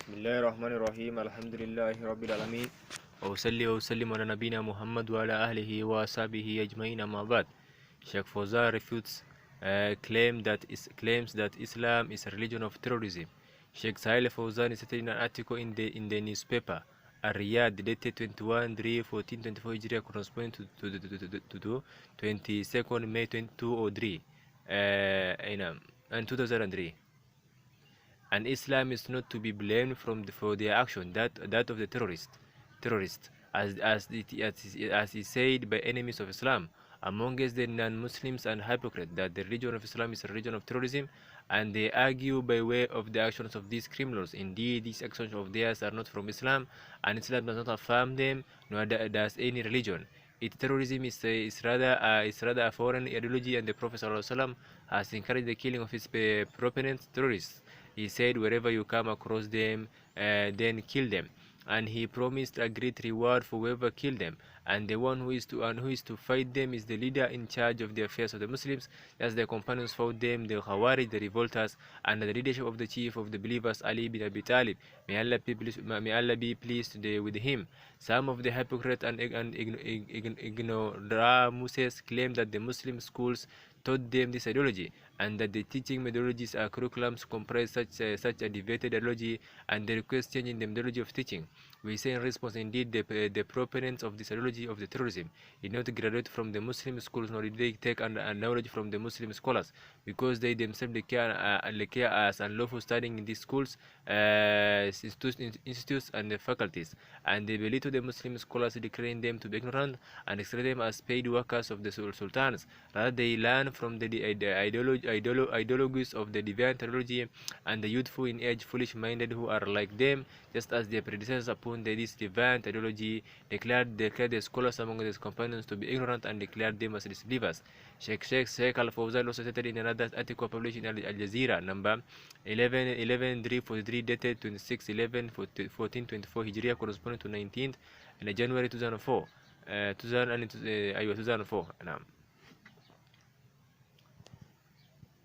بسم الله الرحمن الرحيم الحمد لله رب العالمين وأصلي وأسلم على نبينا محمد وعلى أهله وصحبه أجمعين أما بعد. Shaykh Fawzan Refutes claims that Islam is a religion of terrorism. Shaykh Fawzan stated in an article in the newspaper Riyadh dated 21/3/1424 Hijriah corresponding to 22nd May 2003 in 2003. And Islam is not to be blamed for their action, that of the terrorists, as is said by enemies of Islam, amongst the non-Muslims and hypocrites, that the religion of Islam is a religion of terrorism, and they argue by way of the actions of these criminals. Indeed, these actions of theirs are not from Islam, and Islam does not affirm them, nor does any religion. Terrorism is rather a foreign ideology, and the Prophet ﷺ has encouraged the killing of his proponents, terrorists. He said, wherever you come across them, then kill them. And he promised a great reward for whoever killed them. And the one who is to fight them is the leader in charge of the affairs of the Muslims. As the companions fought them, the Khawarij, the revolters, under the leadership of the chief of the believers, Ali bin Abi Talib. May Allah be pleased with him. Some of the hypocrites and ignoramuses claim that the Muslim schools taught them this ideology, and that the teaching methodologies or curriculums comprise such a deviated ideology, and they request changing the methodology of teaching. We say in response, indeed, the proponents of this ideology of the terrorism did not graduate from the Muslim schools, nor did they take knowledge from the Muslim scholars, because they themselves declare as unlawful studying in these schools, institutes and faculties, and they belittle the Muslim scholars, declaring them to be ignorant and extol them as paid workers of the sultans. Rather, they learn from the ideologies of the deviant theology, and the youthful in age, foolish-minded, who are like them, just as their predecessors upon this deviant ideology declared the scholars among his companions to be ignorant, and declared them as disbelievers. Shaykh Al-Fawzan also stated in another article published in Al Jazeera, number 11/343, dated 26/11/1424 Hijriah, corresponding to 19th January 2004. 2004.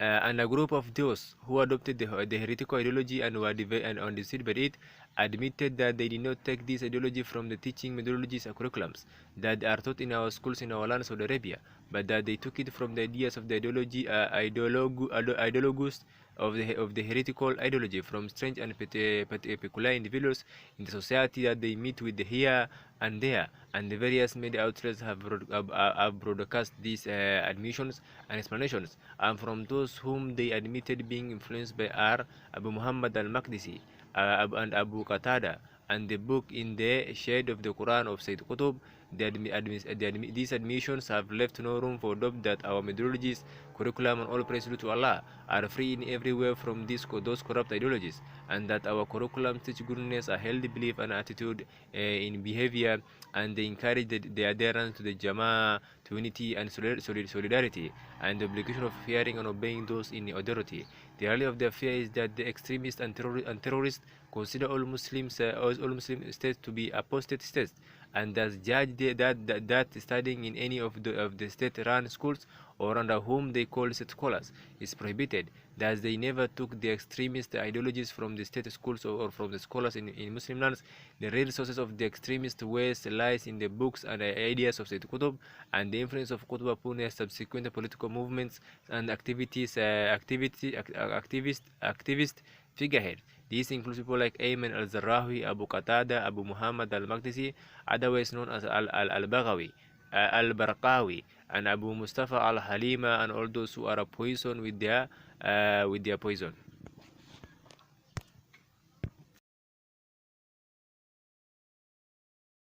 And a group of those who adopted the heretical ideology and were deceived by it admitted that they did not take this ideology from the teaching methodologies and curriculums that are taught in our schools in our land, Saudi Arabia, but that they took it from the ideas of the ideologues of the heretical ideology from strange and peculiar individuals in the society that they meet with here and there, and the various media outlets have broadcast these admissions and explanations, and from those whom they admitted being influenced by are Abu Muhammad al-Maqdisi and Abu Qatada, and the book In the Shade of the Quran of Sayyid Qutb. These admissions have left no room for doubt that our methodologies, curriculum, and all praise due to Allah are free in every way from those corrupt ideologies, and that our curriculum teach goodness, a healthy belief and attitude in behavior, and they encourage the adherence to the Jama'ah, to unity and solidarity, and the obligation of fearing and obeying those in authority. The reality of the affair is that the extremists and terrorists consider all Muslim states to be apostate states, and thus judge that studying in any of the state-run schools, or under whom they call state scholars, is prohibited. Thus they never took the extremist ideologies from the state schools or from the scholars in Muslim lands. The real sources of the extremist ways lies in the books and the ideas of Sayyid Qutb, and the influence of Qutb upon their subsequent political movements and activist figurehead. These include people like Ayman al-Zarrawi, Abu Qatada, Abu Muhammad al-Maqdisi, otherwise known as al-Baghawi, al-Barqawi, and Abu Mustafa al-Halima, and all those who are poisoned with their poison.